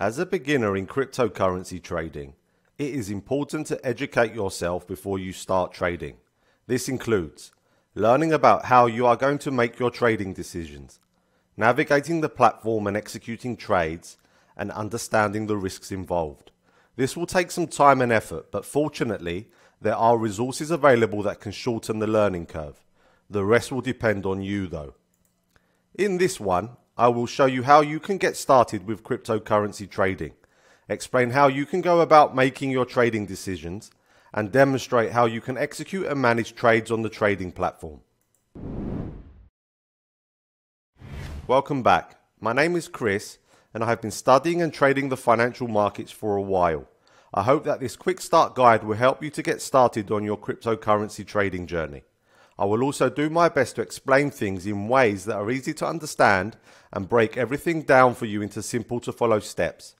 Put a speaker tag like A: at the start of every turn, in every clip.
A: As a beginner in cryptocurrency trading, it is important to educate yourself before you start trading. This includes learning about how you are going to make your trading decisions, navigating the platform and executing trades, and understanding the risks involved. This will take some time and effort, but fortunately, there are resources available that can shorten the learning curve. The rest will depend on you though. In this one, I will show you how you can get started with cryptocurrency trading, explain how you can go about making your trading decisions, and demonstrate how you can execute and manage trades on the trading platform. Welcome back. My name is Chris, and I have been studying and trading the financial markets for a while. I hope that this quick start guide will help you to get started on your cryptocurrency trading journey. I will also do my best to explain things in ways that are easy to understand and break everything down for you into simple to follow steps.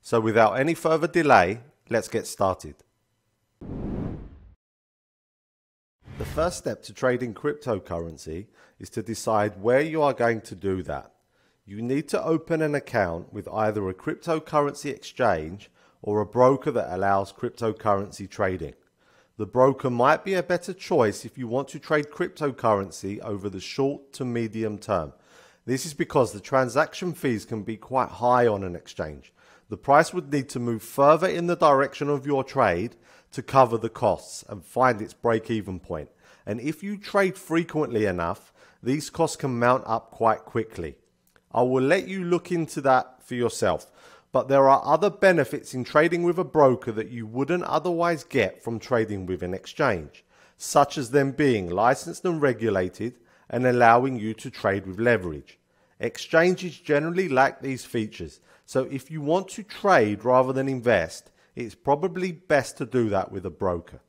A: So without any further delay, let's get started. The first step to trading cryptocurrency is to decide where you are going to do that. You need to open an account with either a cryptocurrency exchange or a broker that allows cryptocurrency trading. The broker might be a better choice if you want to trade cryptocurrency over the short to medium term. This is because the transaction fees can be quite high on an exchange. The price would need to move further in the direction of your trade to cover the costs and find its break-even point. And if you trade frequently enough, these costs can mount up quite quickly. I will let you look into that for yourself. But there are other benefits in trading with a broker that you wouldn't otherwise get from trading with an exchange, such as them being licensed and regulated and allowing you to trade with leverage. Exchanges generally lack these features, so if you want to trade rather than invest, it's probably best to do that with a broker.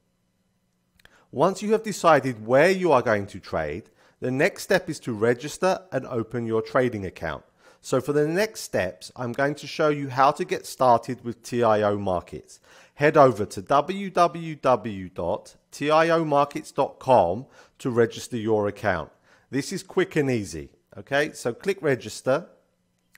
A: Once you have decided where you are going to trade, the next step is to register and open your trading account. So for the next steps, I'm going to show you how to get started with TIO Markets. Head over to www.tiomarkets.com to register your account. This is quick and easy. Okay, so click register,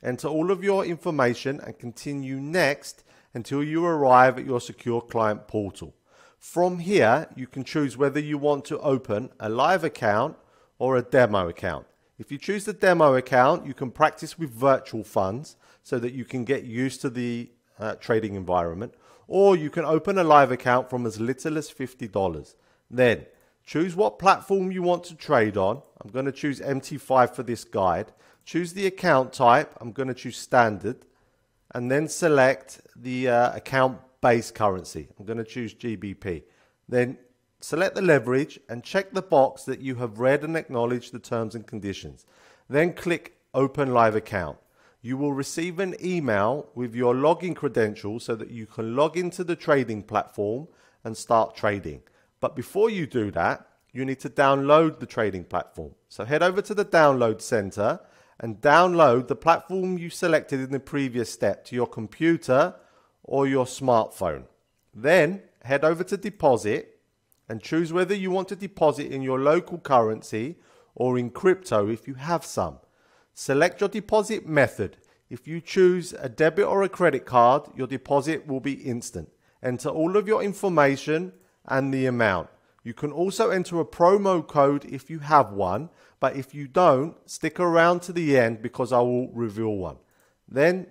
A: enter all of your information and continue next until you arrive at your secure client portal. From here, you can choose whether you want to open a live account or a demo account. If you choose the demo account, you can practice with virtual funds so that you can get used to the trading environment, or you can open a live account from as little as $50. Then choose what platform you want to trade on. I'm going to choose MT5 for this guide. Choose the account type. I'm going to choose standard, and then select the account-based currency. I'm going to choose GBP. Then select the leverage and check the box that you have read and acknowledged the terms and conditions. Then click Open Live Account. You will receive an email with your login credentials so that you can log into the trading platform and start trading. But before you do that, you need to download the trading platform. So head over to the Download Center and download the platform you selected in the previous step to your computer or your smartphone. Then head over to Deposit and choose whether you want to deposit in your local currency or in crypto if you have some. Select your deposit method. If you choose a debit or a credit card, your deposit will be instant. Enter all of your information and the amount. You can also enter a promo code if you have one, but if you don't, stick around to the end because I will reveal one. Then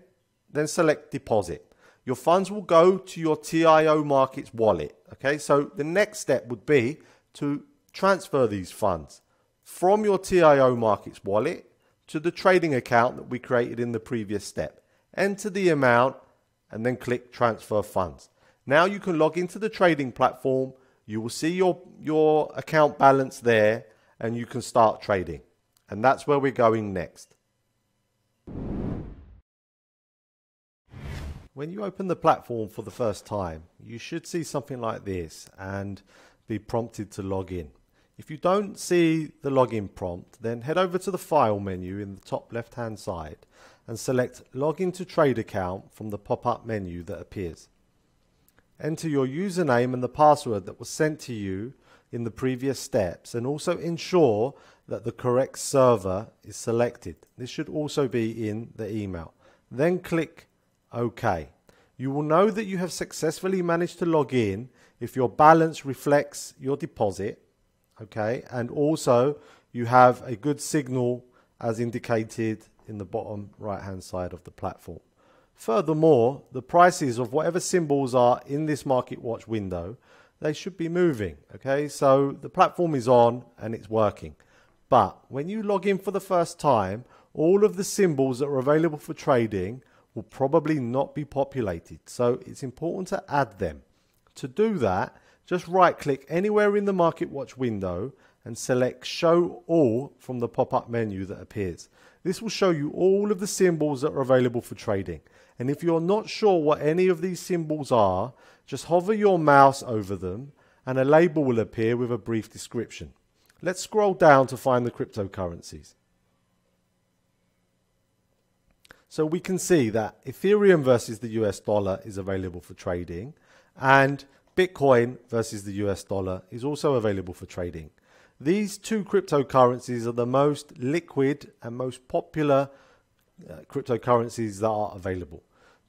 A: select deposit. Your funds will go to your TIO Markets wallet. Okay, so the next step would be to transfer these funds from your TIO Markets wallet to the trading account that we created in the previous step. Enter the amount and then click Transfer Funds. Now you can log into the trading platform. You will see your account balance there and you can start trading. And that's where we're going next. When you open the platform for the first time, you should see something like this and be prompted to log in. If you don't see the login prompt, then head over to the File menu in the top left-hand side and select Login to Trade Account from the pop-up menu that appears. Enter your username and the password that was sent to you in the previous steps, and also ensure that the correct server is selected. This should also be in the email. Then click OK. You will know that you have successfully managed to log in if your balance reflects your deposit, OK, and also you have a good signal as indicated in the bottom right hand side of the platform. Furthermore, the prices of whatever symbols are in this Market Watch window, they should be moving, okay? So the platform is on and it's working. But when you log in for the first time, all of the symbols that are available for trading will probably not be populated. So it's important to add them. To do that, just right click anywhere in the Market Watch window and select Show All from the pop-up menu that appears. This will show you all of the symbols that are available for trading. And if you're not sure what any of these symbols are, just hover your mouse over them and a label will appear with a brief description. Let's scroll down to find the cryptocurrencies. So we can see that Ethereum versus the US dollar is available for trading, and Bitcoin versus the US dollar is also available for trading. These two cryptocurrencies are the most liquid and most popular cryptocurrencies that are available.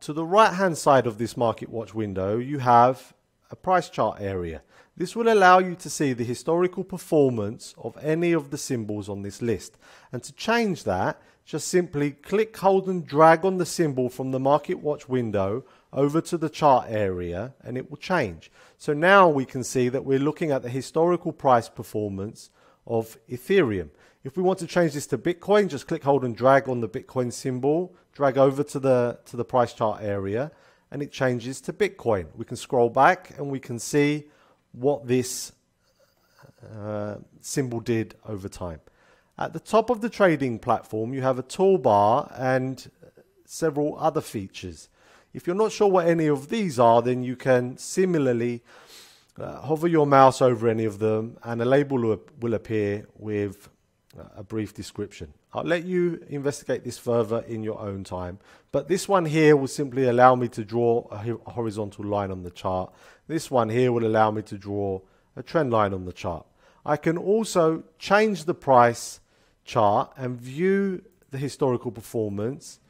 A: To the right hand side of this Market Watch window, you have a price chart area. This will allow you to see the historical performance of any of the symbols on this list. And to change that, just simply click, hold and drag on the symbol from the Market Watch window over to the chart area and it will change. So now we can see that we're looking at the historical price performance of Ethereum. If we want to change this to Bitcoin, just click, hold and drag on the Bitcoin symbol, drag over to the price chart area and it changes to Bitcoin. We can scroll back and we can see what this symbol did over time. At the top of the trading platform, you have a toolbar and several other features. If you're not sure what any of these are, then you can similarly hover your mouse over any of them and a label will appear with a brief description. I'll let you investigate this further in your own time, but this one here will simply allow me to draw a horizontal line on the chart. This one here will allow me to draw a trend line on the chart. I can also change the price chart and view the historical performance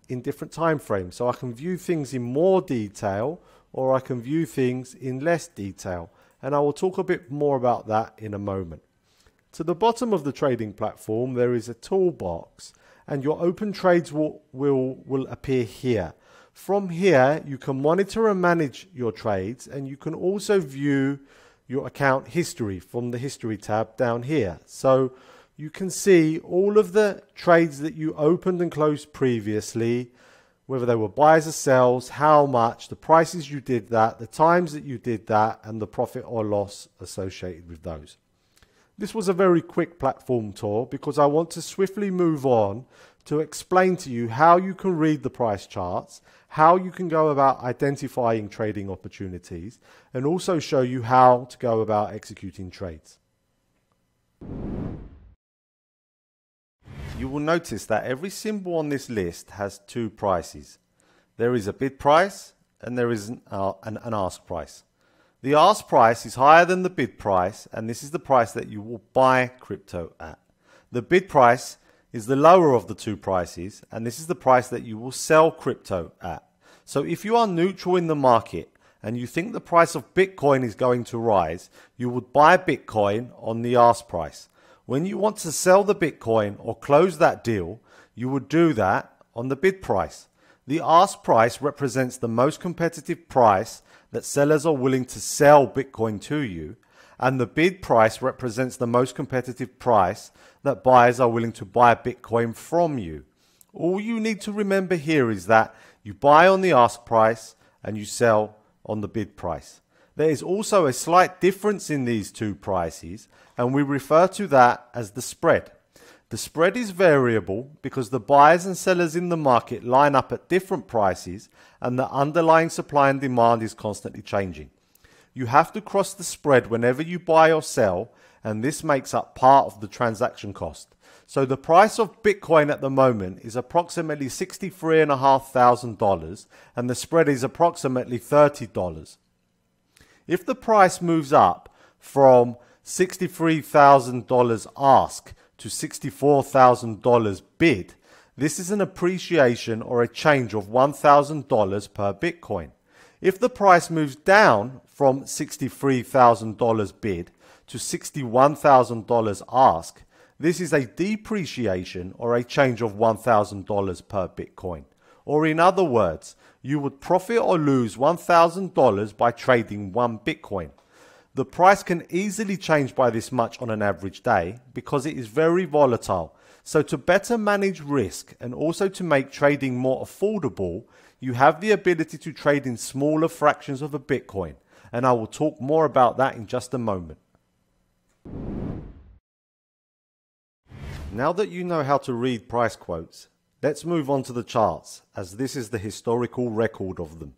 A: in different time frames. So I can view things in more detail or I can view things in less detail, and I will talk a bit more about that in a moment. To the bottom of the trading platform there is a toolbox and your open trades will appear here. From here you can monitor and manage your trades, and you can also view your account history from the history tab down here. So you can see all of the trades that you opened and closed previously, whether they were buys or sells, how much, the prices you did that, the times that you did that, and the profit or loss associated with those. This was a very quick platform tour because I want to swiftly move on to explain to you how you can read the price charts, how you can go about identifying trading opportunities, and also show you how to go about executing trades. You will notice that every symbol on this list has two prices. There is a bid price and there is an ask price. The ask price is higher than the bid price, and this is the price that you will buy crypto at. The bid price is the lower of the two prices, and this is the price that you will sell crypto at. So if you are neutral in the market and you think the price of Bitcoin is going to rise, you would buy Bitcoin on the ask price. When you want to sell the Bitcoin or close that deal, you would do that on the bid price. The ask price represents the most competitive price that sellers are willing to sell Bitcoin to you, and the bid price represents the most competitive price that buyers are willing to buy Bitcoin from you. All you need to remember here is that you buy on the ask price and you sell on the bid price. There is also a slight difference in these two prices, and we refer to that as the spread. The spread is variable because the buyers and sellers in the market line up at different prices and the underlying supply and demand is constantly changing. You have to cross the spread whenever you buy or sell, and this makes up part of the transaction cost. So the price of Bitcoin at the moment is approximately $63,500 and the spread is approximately $30. If the price moves up from $63,000 ask to $64,000 bid, This is an appreciation or a change of $1,000 per Bitcoin. If the price moves down from $63,000 bid to $61,000 ask, this is a depreciation or a change of $1,000 per Bitcoin. Or in other words, you would profit or lose $1,000 by trading one Bitcoin. The price can easily change by this much on an average day because it is very volatile. So to better manage risk and also to make trading more affordable, you have the ability to trade in smaller fractions of a Bitcoin. And I will talk more about that in just a moment. Now that you know how to read price quotes, let's move on to the charts, as this is the historical record of them.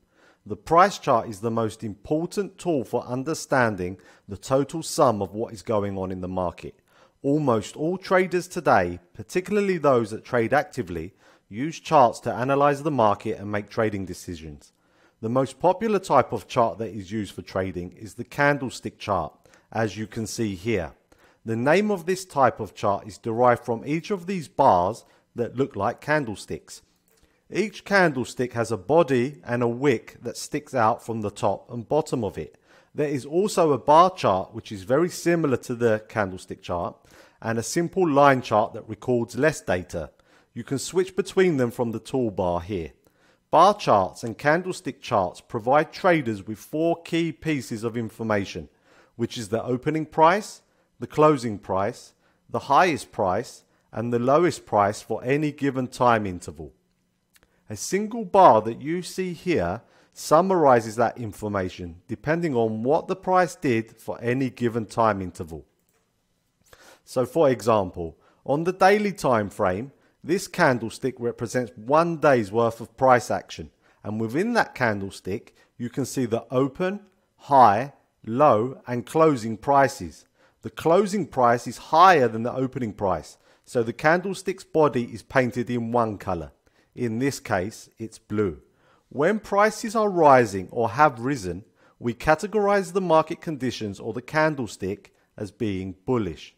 A: The price chart is the most important tool for understanding the total sum of what is going on in the market. Almost all traders today, particularly those that trade actively, use charts to analyze the market and make trading decisions. The most popular type of chart that is used for trading is the candlestick chart, as you can see here. The name of this type of chart is derived from each of these bars that look like candlesticks. Each candlestick has a body and a wick that sticks out from the top and bottom of it. There is also a bar chart which is very similar to the candlestick chart, and a simple line chart that records less data. You can switch between them from the toolbar here. Bar charts and candlestick charts provide traders with four key pieces of information, which is the opening price, the closing price, the highest price, and the lowest price for any given time interval. A single bar that you see here summarizes that information depending on what the price did for any given time interval. So for example, on the daily time frame, this candlestick represents 1 day's worth of price action, and within that candlestick you can see the open, high, low and closing prices. The closing price is higher than the opening price, so the candlestick's body is painted in one color. In this case, it's blue. When prices are rising or have risen, we categorize the market conditions or the candlestick as being bullish.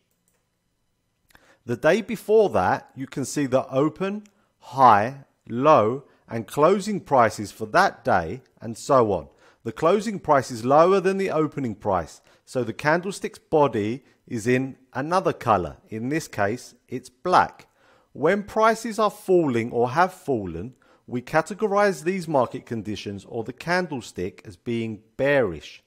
A: The day before that, you can see the open, high, low, and closing prices for that day, and so on. The closing price is lower than the opening price, so the candlestick's body is in another color. In this case, it's black. When prices are falling or have fallen, we categorize these market conditions or the candlestick as being bearish.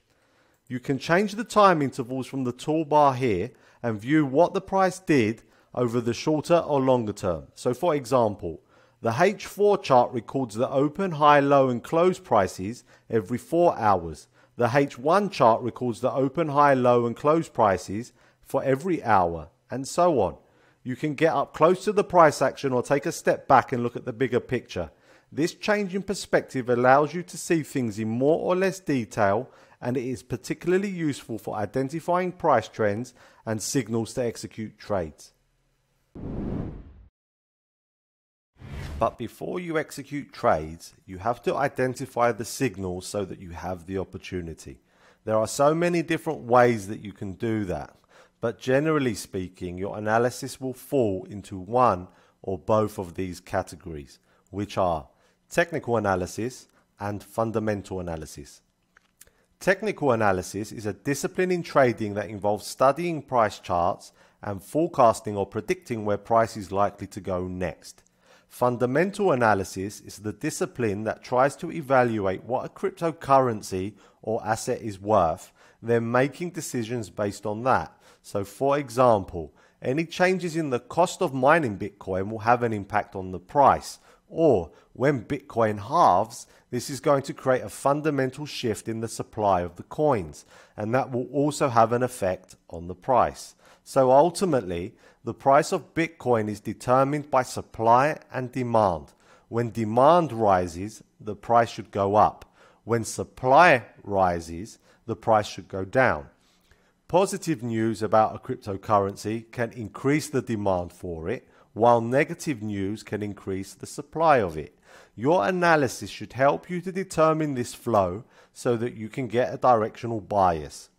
A: You can change the time intervals from the toolbar here and view what the price did over the shorter or longer term. So for example, the H4 chart records the open, high, low and close prices every 4 hours. The H1 chart records the open, high, low and close prices for every hour, and so on. You can get up close to the price action or take a step back and look at the bigger picture. This change in perspective allows you to see things in more or less detail, and it is particularly useful for identifying price trends and signals to execute trades. But before you execute trades, you have to identify the signals so that you have the opportunity. There are so many different ways that you can do that, but generally speaking, your analysis will fall into one or both of these categories, which are technical analysis and fundamental analysis. Technical analysis is a discipline in trading that involves studying price charts and forecasting or predicting where price is likely to go next. Fundamental analysis is the discipline that tries to evaluate what a cryptocurrency or asset is worth, then making decisions based on that. So for example, any changes in the cost of mining Bitcoin will have an impact on the price. Or when Bitcoin halves, this is going to create a fundamental shift in the supply of the coins, and that will also have an effect on the price. So ultimately, the price of Bitcoin is determined by supply and demand. When demand rises, the price should go up. When supply rises, the price should go down. Positive news about a cryptocurrency can increase the demand for it, while negative news can increase the supply of it. Your analysis should help you to determine this flow so that you can get a directional bias.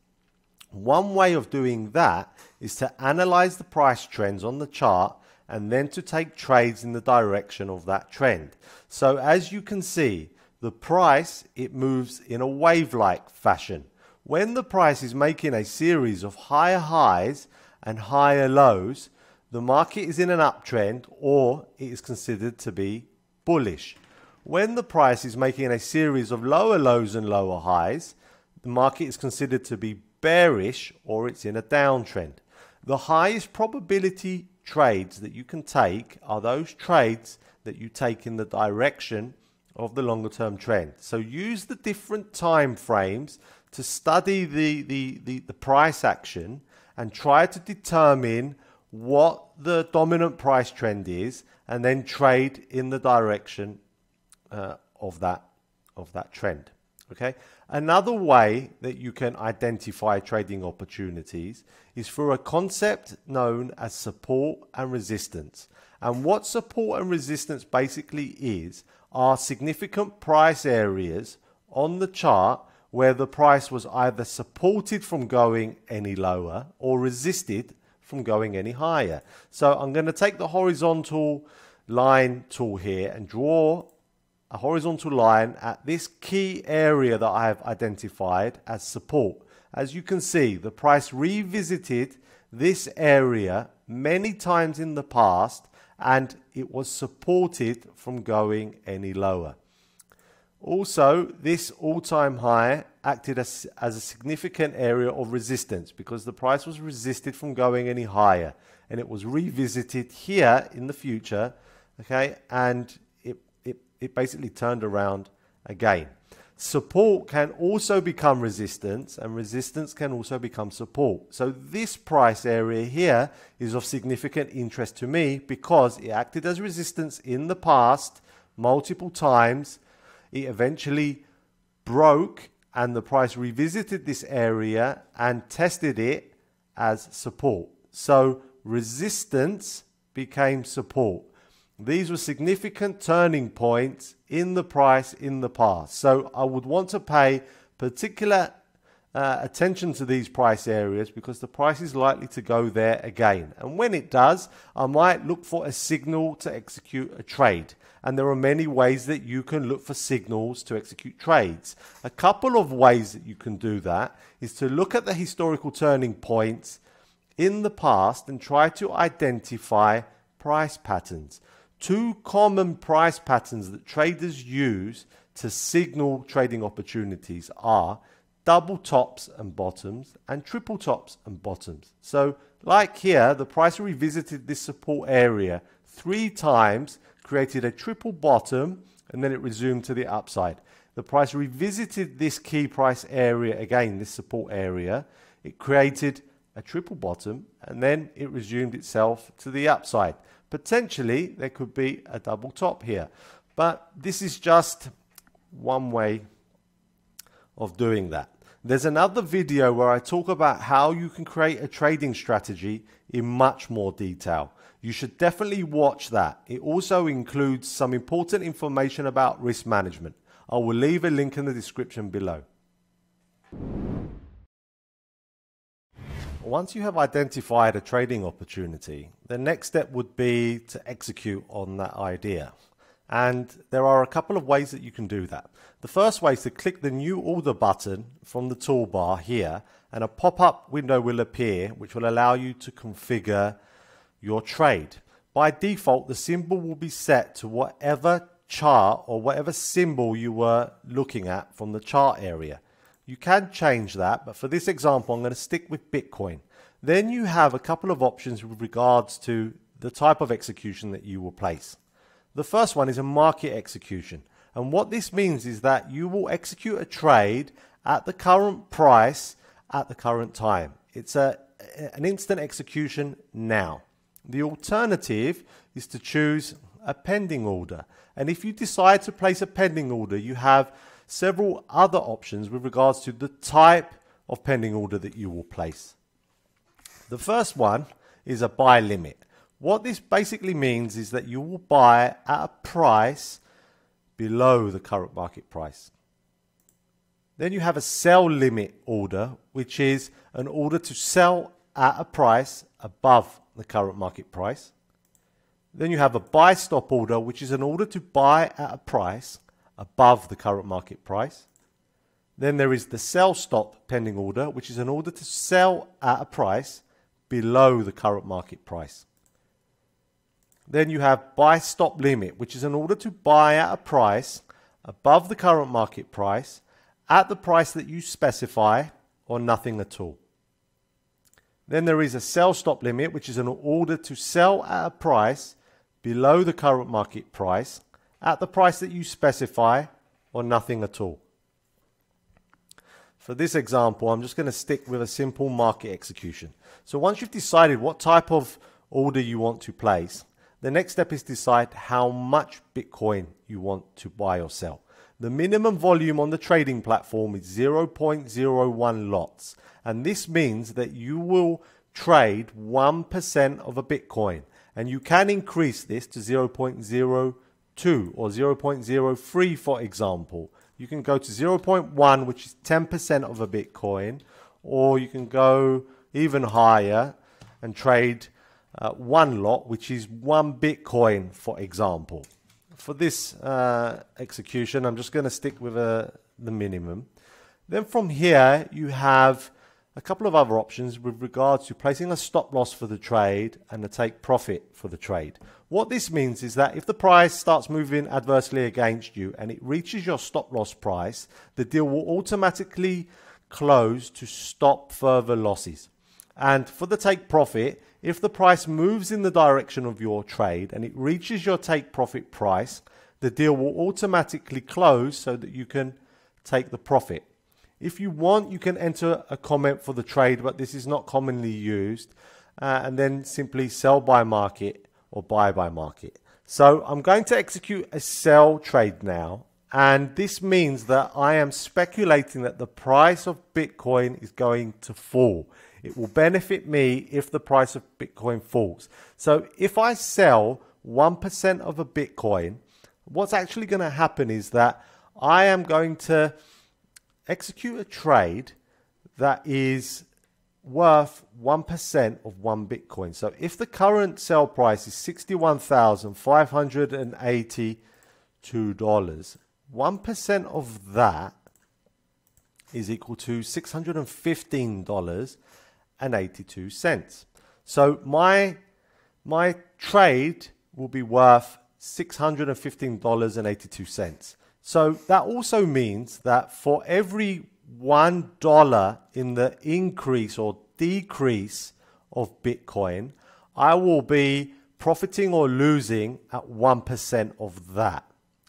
A: One way of doing that is to analyze the price trends on the chart and then to take trades in the direction of that trend. So as you can see, the price, it moves in a wave-like fashion. When the price is making a series of higher highs and higher lows, the market is in an uptrend, or it is considered to be bullish. When the price is making a series of lower lows and lower highs, the market is considered to be bearish, or it's in a downtrend. The highest probability trades that you can take are those trades that you take in the direction of the longer term trend. So use the different time frames to study the price action and try to determine what the dominant price trend is, and then trade in the direction of that trend. Okay. Another way that you can identify trading opportunities is through a concept known as support and resistance. And what support and resistance basically is are significant price areas on the chart where the price was either supported from going any lower or resisted from going any higher. So I'm going to take the horizontal line tool here and draw a horizontal line at this key area that I have identified as support. As you can see, the price revisited this area many times in the past, and it was supported from going any lower. Also, this all-time high acted as a significant area of resistance because the price was resisted from going any higher, and it was revisited here in the future, okay, and it basically turned around again. Support can also become resistance, and resistance can also become support. So this price area here is of significant interest to me because it acted as resistance in the past multiple times. It eventually broke, and the price revisited this area and tested it as support. So resistance became support. These were significant turning points in the price in the past. So I would want to pay particular attention to these price areas because the price is likely to go there again. And when it does, I might look for a signal to execute a trade. And there are many ways that you can look for signals to execute trades. A couple of ways that you can do that is to look at the historical turning points in the past and try to identify price patterns. Two common price patterns that traders use to signal trading opportunities are double tops and bottoms and triple tops and bottoms. So like here, the price revisited this support area 3 times, created a triple bottom, and then it resumed to the upside. The price revisited this key price area again, this support area. It created a triple bottom, and then it resumed itself to the upside. Potentially, there could be a double top here. But this is just one way of doing that. There's another video where I talk about how you can create a trading strategy in much more detail. You should definitely watch that. It also includes some important information about risk management. I will leave a link in the description below. Once you have identified a trading opportunity, the next step would be to execute on that idea. And there are a couple of ways that you can do that. The first way is to click the New Order button from the toolbar here, and a pop-up window will appear which will allow you to configure your trade. By default, the symbol will be set to whatever chart or whatever symbol you were looking at from the chart area. You can change that, but for this example, I'm going to stick with Bitcoin. Then you have a couple of options with regards to the type of execution that you will place. The first one is a market execution. And what this means is that you will execute a trade at the current price at the current time. It's an instant execution now. The alternative is to choose a pending order. And if you decide to place a pending order, you have several other options with regards to the type of pending order that you will place. The first one is a buy limit. What this basically means is that you will buy at a price below the current market price. Then you have a sell limit order, which is an order to sell at a price above the current market price. Then you have a buy stop order, which is an order to buy at a price above the current market price. Then there is the sell stop pending order, which is an order to sell at a price below the current market price. Then you have buy stop limit, which is an order to buy at a price above the current market price at the price that you specify or nothing at all. Then there is a sell stop limit, which is an order to sell at a price below the current market price at the price that you specify or nothing at all. For this example, I'm just going to stick with a simple market execution. So once you've decided what type of order you want to place, the next step is decide how much Bitcoin you want to buy or sell. The minimum volume on the trading platform is 0.01 lots. And this means that you will trade 1% of a Bitcoin. And you can increase this to 0.02 or 0.03, for example. You can go to 0.1, which is 10% of a Bitcoin, or you can go even higher and trade one lot, which is 1 Bitcoin, for example. For this execution, I'm just going to stick with the minimum. Then from here, you have a couple of other options with regards to placing a stop loss for the trade and a take profit for the trade. What this means is that if the price starts moving adversely against you and it reaches your stop loss price, the deal will automatically close to stop further losses. And for the take profit, if the price moves in the direction of your trade and it reaches your take profit price, the deal will automatically close so that you can take the profit. If you want, you can enter a comment for the trade, but this is not commonly used, and then simply sell by market or buy by market. So I'm going to execute a sell trade now, and this means that I am speculating that the price of Bitcoin is going to fall. It will benefit me if the price of Bitcoin falls. So if I sell 1% of a Bitcoin, what's actually going to happen is that I am going to execute a trade that is worth 1% of 1 Bitcoin. So if the current sell price is $61,582, 1% of that is equal to $615.82. So my trade will be worth $615.82. So that also means that for every $1 in the increase or decrease of Bitcoin, I will be profiting or losing at 1% of that.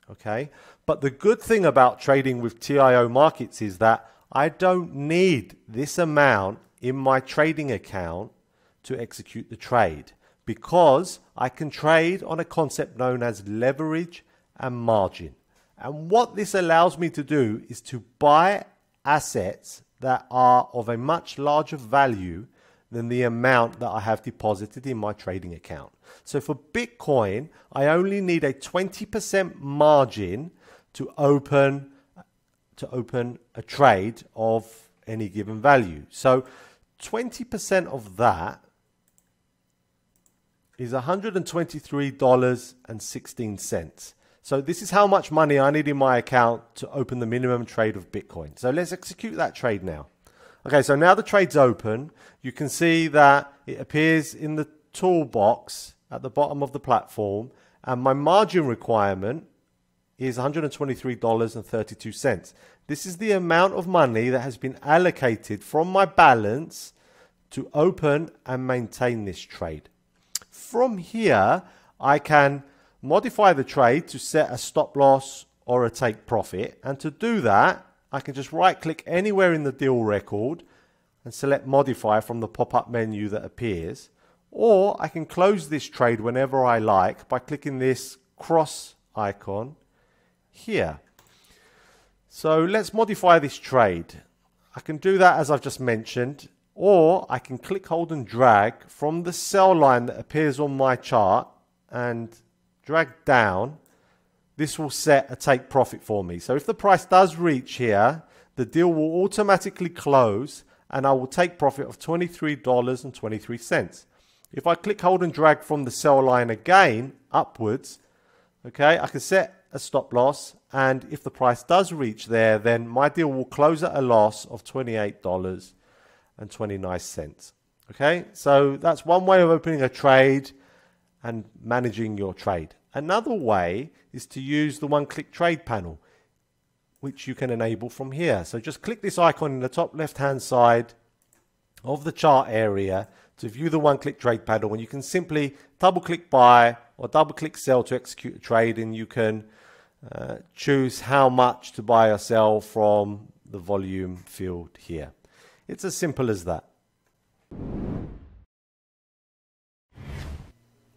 A: Okay. But the good thing about trading with TIO markets is that I don't need this amount in my trading account to execute the trade, because I can trade on a concept known as leverage and margin. And what this allows me to do is to buy assets that are of a much larger value than the amount that I have deposited in my trading account. So for Bitcoin, I only need a 20% margin to open a trade of any given value. So 20% of that is $123.16. So this is how much money I need in my account to open the minimum trade of Bitcoin. So let's execute that trade now. Okay, so now the trade's open. You can see that it appears in the toolbox at the bottom of the platform, and my margin requirement is $123.32. This is the amount of money that has been allocated from my balance to open and maintain this trade. From here, I can modify the trade to set a stop loss or a take profit. And to do that, I can just right click anywhere in the deal record and select modify from the pop-up menu that appears. Or I can close this trade whenever I like by clicking this cross icon here. So let's modify this trade. I can do that as I've just mentioned, or I can click, hold and drag from the sell line that appears on my chart and drag down. This will set a take profit for me. So if the price does reach here, the deal will automatically close and I will take profit of $23.23. If I click, hold and drag from the sell line again upwards, okay, I can set a stop loss, and if the price does reach there, then my deal will close at a loss of $28.29. Okay, so that's one way of opening a trade and managing your trade. Another way is to use the one-click trade panel, which you can enable from here. So just click this icon in the top left-hand side of the chart area to view the one-click trade panel, and you can simply double-click buy or double-click sell to execute a trade, and you can choose how much to buy or sell from the volume field here. It's as simple as that.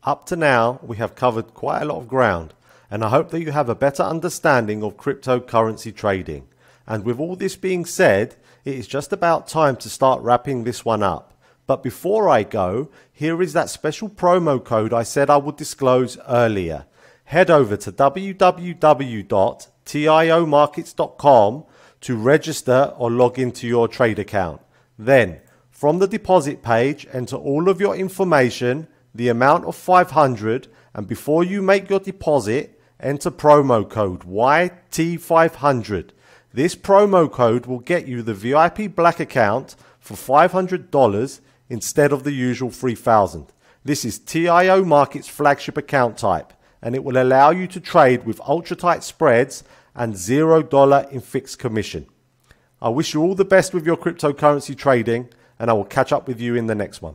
A: Up to now, we have covered quite a lot of ground, and I hope that you have a better understanding of cryptocurrency trading. And with all this being said, it is just about time to start wrapping this one up. But before I go, here is that special promo code I said I would disclose earlier. Head over to www.tiomarkets.com to register or log into your trade account. Then, from the deposit page, enter all of your information, the amount of 500, and before you make your deposit, enter promo code YT500. This promo code will get you the VIP Black account for $500 instead of the usual $3,000. This is TIO Markets flagship account type, and it will allow you to trade with ultra tight spreads and $0 in fixed commission. I wish you all the best with your cryptocurrency trading, and I will catch up with you in the next one.